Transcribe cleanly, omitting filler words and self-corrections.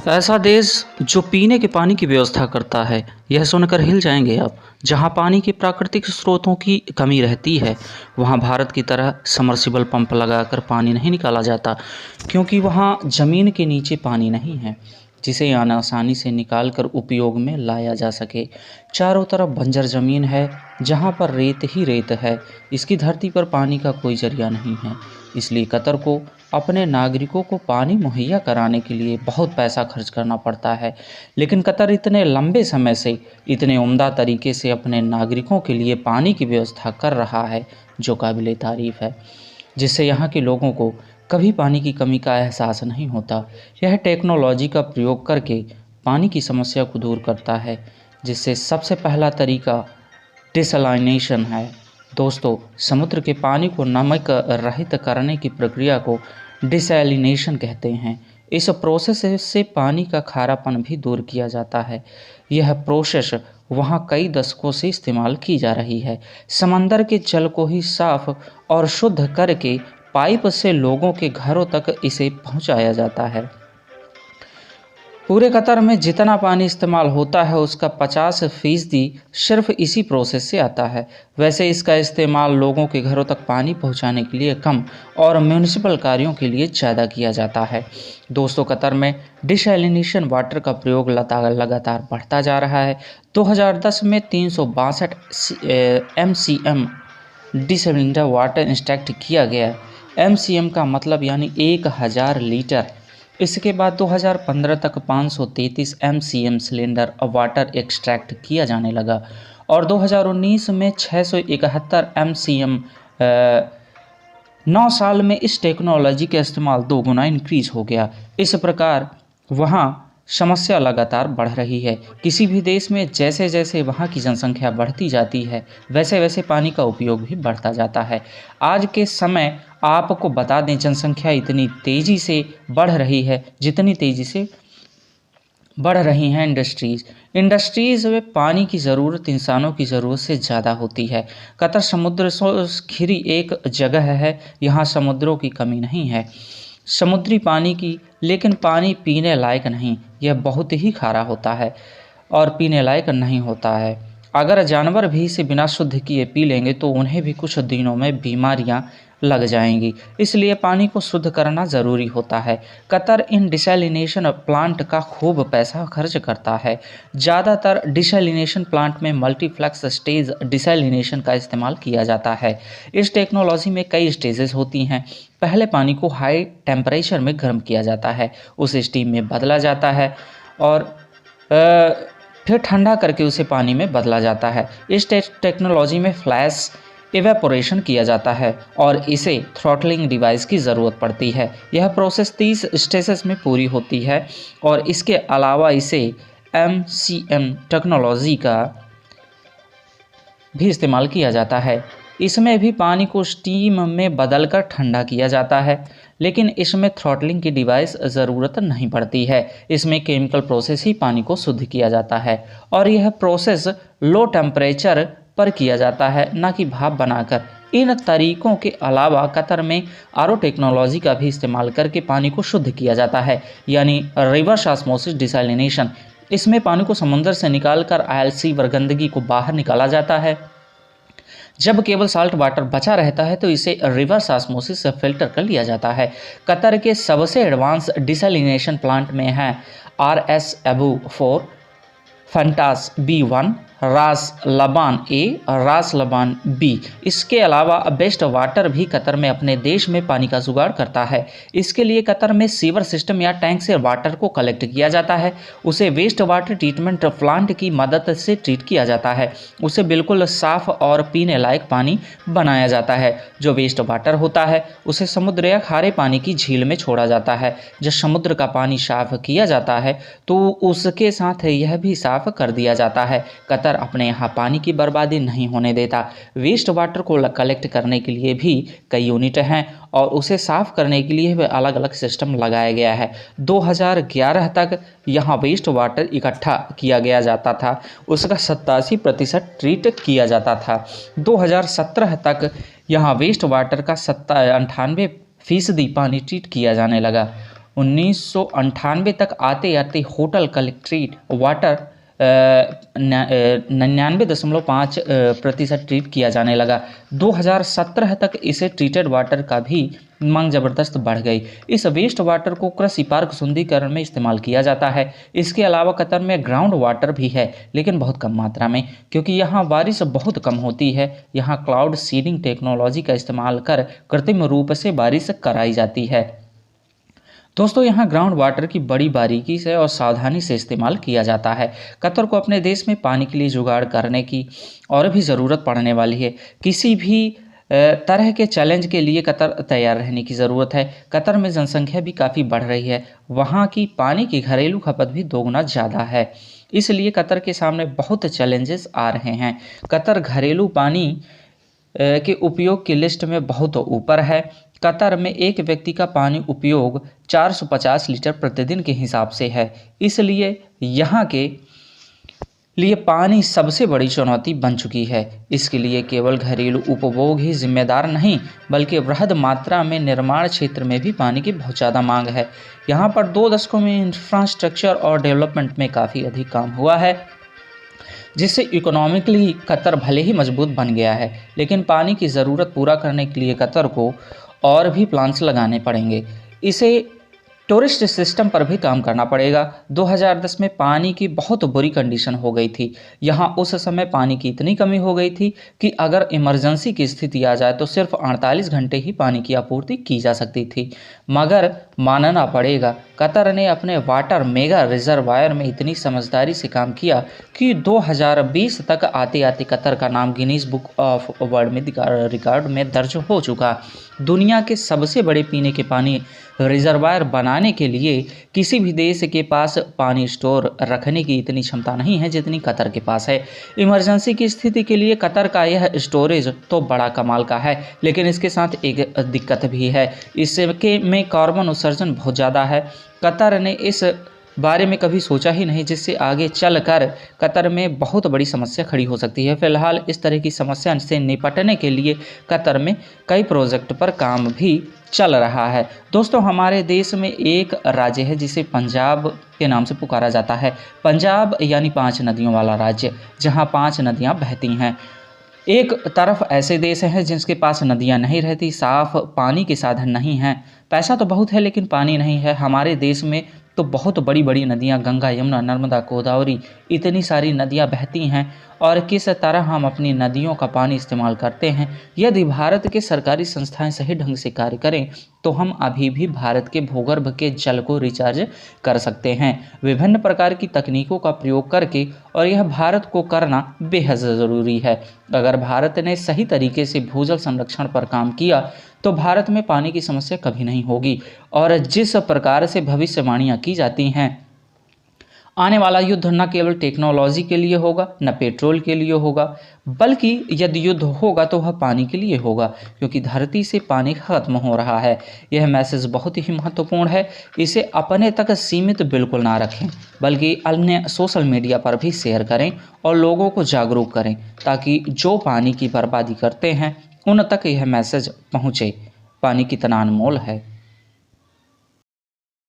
ऐसा देश जो पीने के पानी की व्यवस्था करता है, यह सुनकर हिल जाएंगे आप। जहां पानी के प्राकृतिक स्रोतों की कमी रहती है, वहां भारत की तरह समरसिबल पंप लगाकर पानी नहीं निकाला जाता, क्योंकि वहां ज़मीन के नीचे पानी नहीं है जिसे आसानी से निकाल कर उपयोग में लाया जा सके। चारों तरफ बंजर ज़मीन है जहां पर रेत ही रेत है। इसकी धरती पर पानी का कोई जरिया नहीं है, इसलिए कतर को अपने नागरिकों को पानी मुहैया कराने के लिए बहुत पैसा खर्च करना पड़ता है। लेकिन कतर इतने लंबे समय से इतने उम्दा तरीके से अपने नागरिकों के लिए पानी की व्यवस्था कर रहा है, जो काबिले तारीफ़ है, जिससे यहाँ के लोगों को कभी पानी की कमी का एहसास नहीं होता। यह टेक्नोलॉजी का प्रयोग करके पानी की समस्या को दूर करता है, जिससे सबसे पहला तरीका डिसलाइनेशन है। दोस्तों, समुद्र के पानी को नमक रहित करने की प्रक्रिया को डिसैलिनेशन कहते हैं। इस प्रोसेस से पानी का खारापन भी दूर किया जाता है। यह प्रोसेस वहाँ कई दशकों से इस्तेमाल की जा रही है। समंदर के जल को ही साफ और शुद्ध करके पाइप से लोगों के घरों तक इसे पहुँचाया जाता है। पूरे कतर में जितना पानी इस्तेमाल होता है उसका 50% सिर्फ इसी प्रोसेस से आता है। वैसे इसका इस्तेमाल लोगों के घरों तक पानी पहुंचाने के लिए कम और म्यूनिसिपल कार्यों के लिए ज़्यादा किया जाता है। दोस्तों, कतर में डिसैलिनेशन वाटर का प्रयोग लगातार बढ़ता जा रहा है। 2010 में 362 MCM डिसैलिनेटेड वाटर इंस्ट्रैक्ट किया गया। MCM का मतलब यानी 1000 लीटर। इसके बाद 2015 तक 533 MCM सिलेंडर वाटर एक्सट्रैक्ट किया जाने लगा और 2019 में 671 MCM। 9 साल में इस टेक्नोलॉजी का इस्तेमाल 2 गुना इंक्रीज हो गया। इस प्रकार वहाँ समस्या लगातार बढ़ रही है। किसी भी देश में जैसे जैसे वहाँ की जनसंख्या बढ़ती जाती है, वैसे वैसे पानी का उपयोग भी बढ़ता जाता है। आज के समय आपको बता दें, जनसंख्या इतनी तेज़ी से बढ़ रही है जितनी तेज़ी से बढ़ रही हैं इंडस्ट्रीज़ में पानी की ज़रूरत इंसानों की ज़रूरत से ज़्यादा होती है। कतर समुद्र से घिरी एक जगह है, यहाँ समुद्रों की कमी नहीं है समुद्री पानी की, लेकिन पानी पीने लायक नहीं। यह बहुत ही खारा होता है और पीने लायक नहीं होता है। अगर जानवर भी इसे बिना शुद्ध किए पी लेंगे तो उन्हें भी कुछ दिनों में बीमारियां लग जाएंगी। इसलिए पानी को शुद्ध करना ज़रूरी होता है। कतर इन डिसैलिनेशन प्लांट का खूब पैसा खर्च करता है। ज़्यादातर डिसैलिनेशन प्लांट में मल्टीप्लेक्स स्टेज डिसैलिनेशन का इस्तेमाल किया जाता है। इस टेक्नोलॉजी में कई स्टेजेस होती हैं। पहले पानी को हाई टेम्परेचर में गर्म किया जाता है, उसे स्टीम में बदला जाता है और फिर ठंडा करके उसे पानी में बदला जाता है। इस टेक्नोलॉजी में फ्लैश इवेपोरेशन किया जाता है और इसे थ्रॉटलिंग डिवाइस की ज़रूरत पड़ती है। यह प्रोसेस 30 स्टेजेस में पूरी होती है और इसके अलावा इसे MCM टेक्नोलॉजी का भी इस्तेमाल किया जाता है। इसमें भी पानी को स्टीम में बदलकर ठंडा किया जाता है, लेकिन इसमें थ्रॉटलिंग की डिवाइस ज़रूरत नहीं पड़ती है। इसमें केमिकल प्रोसेस ही पानी को शुद्ध किया जाता है और यह प्रोसेस लो टेम्परेचर पर किया जाता है, ना कि भाप बनाकर। इन तरीकों के अलावा कतर में RO टेक्नोलॉजी का भी इस्तेमाल करके पानी को शुद्ध किया जाता है, यानी रिवर्स ऑस्मोसिस डिसैलिनेशन। इसमें पानी को समुद्र से निकालकर आयलसी व गंदगी को बाहर निकाला जाता है। जब केवल साल्ट वाटर बचा रहता है तो इसे रिवर्स ऑस्मोसिस से फिल्टर कर लिया जाता है। कतर के सबसे एडवांस डिसैलिनेशन प्लांट में है RS एबू 4, फंटास B1, रास लबान A और रास लबान B। इसके अलावा बेस्ट वाटर भी कतर में अपने देश में पानी का जुगाड़ करता है। इसके लिए कतर में सीवर सिस्टम या टैंक से वाटर को कलेक्ट किया जाता है। उसे वेस्ट वाटर ट्रीटमेंट प्लांट की मदद से ट्रीट किया जाता है। उसे बिल्कुल साफ और पीने लायक पानी बनाया जाता है। जो वेस्ट वाटर होता है उसे समुद्र या खारे पानी की झील में छोड़ा जाता है। जब समुद्र का पानी साफ किया जाता है तो उसके साथ यह भी साफ कर दिया जाता है। कतर अपने यहाँ पानी की बर्बादी नहीं होने देता। वेस्ट वाटर को कलेक्ट करने के लिए भी कई यूनिट हैं और उसे साफ करने के लिए भी अलग अलग सिस्टम लगाया गया है। 2011 तक यहाँ वेस्ट वाटर इकट्ठा किया गया जाता था, उसका 87% ट्रीट किया जाता था। 2017 तक यहाँ वेस्ट वाटर का 98% पानी ट्रीट किया जाने लगा 1998 तक आते आते होटल कलेक्ट्रेट वाटर 99.5% ट्रीट किया जाने लगा। 2017 तक इसे ट्रीटेड वाटर का भी मांग जबरदस्त बढ़ गई। इस वेस्ट वाटर को कृषि पार्क शुद्धिकरण में इस्तेमाल किया जाता है। इसके अलावा कतर में ग्राउंड वाटर भी है, लेकिन बहुत कम मात्रा में, क्योंकि यहाँ बारिश बहुत कम होती है। यहाँ क्लाउड सीडिंग टेक्नोलॉजी का इस्तेमाल कर कृत्रिम रूप से बारिश कराई जाती है। दोस्तों, यहाँ ग्राउंड वाटर की बड़ी बारीकी से और सावधानी से इस्तेमाल किया जाता है। कतर को अपने देश में पानी के लिए जुगाड़ करने की और भी ज़रूरत पड़ने वाली है। किसी भी तरह के चैलेंज के लिए कतर तैयार रहने की ज़रूरत है। कतर में जनसंख्या भी काफ़ी बढ़ रही है। वहाँ की पानी की घरेलू खपत भी दोगुना ज़्यादा है। इसलिए कतर के सामने बहुत चैलेंजेस आ रहे हैं। कतर घरेलू पानी के उपयोग की लिस्ट में बहुत ऊपर है। कतर में एक व्यक्ति का पानी उपयोग 450 लीटर प्रतिदिन के हिसाब से है। इसलिए यहाँ के लिए पानी सबसे बड़ी चुनौती बन चुकी है। इसके लिए केवल घरेलू उपभोग ही जिम्मेदार नहीं, बल्कि बृहद मात्रा में निर्माण क्षेत्र में भी पानी की बहुत ज़्यादा मांग है। यहाँ पर 2 दशकों में इंफ्रास्ट्रक्चर और डेवलपमेंट में काफ़ी अधिक काम हुआ है, जिससे इकोनॉमिकली कतर भले ही मजबूत बन गया है, लेकिन पानी की ज़रूरत पूरा करने के लिए कतर को और भी प्लांट्स लगाने पड़ेंगे। इसे टूरिस्ट सिस्टम पर भी काम करना पड़ेगा। 2010 में पानी की बहुत बुरी कंडीशन हो गई थी। यहाँ उस समय पानी की इतनी कमी हो गई थी कि अगर इमरजेंसी की स्थिति आ जाए तो सिर्फ 48 घंटे ही पानी की आपूर्ति की जा सकती थी। मगर मानना पड़ेगा, कतर ने अपने वाटर मेगा रिजर्वायर में इतनी समझदारी से काम किया कि 2020 तक आते आते कतर का नाम गिनीज बुक ऑफ वर्ल्ड में रिकॉर्ड में दर्ज हो चुका। दुनिया के सबसे बड़े पीने के पानी रिजर्वायर बनाने के लिए किसी भी देश के पास पानी स्टोर रखने की इतनी क्षमता नहीं है जितनी कतर के पास है। इमरजेंसी की स्थिति के लिए कतर का यह स्टोरेज तो बड़ा कमाल का है, लेकिन इसके साथ एक दिक्कत भी है। इसके में कार्बन उत्सर्जन बहुत ज़्यादा है। कतर ने इस बारे में कभी सोचा ही नहीं, जिससे आगे चलकर कतर में बहुत बड़ी समस्या खड़ी हो सकती है। फिलहाल इस तरह की समस्या से निपटने के लिए कतर में कई प्रोजेक्ट पर काम भी चल रहा है। दोस्तों, हमारे देश में एक राज्य है जिसे पंजाब के नाम से पुकारा जाता है। पंजाब यानी 5 नदियों वाला राज्य, जहां 5 नदियां बहती हैं। एक तरफ ऐसे देश हैं जिनके पास नदियां नहीं रहती, साफ पानी के साधन नहीं हैं, पैसा तो बहुत है लेकिन पानी नहीं है। हमारे देश में तो बहुत बड़ी बड़ी नदियां, गंगा, यमुना, नर्मदा, गोदावरी, इतनी सारी नदियां बहती हैं। और किस तरह हम अपनी नदियों का पानी इस्तेमाल करते हैं, यदि भारत के सरकारी संस्थाएं सही ढंग से कार्य करें तो हम अभी भी भारत के भूगर्भ के जल को रिचार्ज कर सकते हैं विभिन्न प्रकार की तकनीकों का प्रयोग करके, और यह भारत को करना बेहद ज़रूरी है। अगर भारत ने सही तरीके से भूजल संरक्षण पर काम किया तो भारत में पानी की समस्या कभी नहीं होगी। और जिस प्रकार से भविष्यवाणियाँ की जाती हैं, आने वाला युद्ध न केवल टेक्नोलॉजी के लिए होगा, न पेट्रोल के लिए होगा, बल्कि यदि युद्ध होगा तो वह पानी के लिए होगा, क्योंकि धरती से पानी खत्म हो रहा है। यह मैसेज बहुत ही महत्वपूर्ण है। इसे अपने तक सीमित बिल्कुल ना रखें, बल्कि अन्य सोशल मीडिया पर भी शेयर करें और लोगों को जागरूक करें, ताकि जो पानी की बर्बादी करते हैं उन तक यह मैसेज पहुँचे। पानी कितना अनमोल है।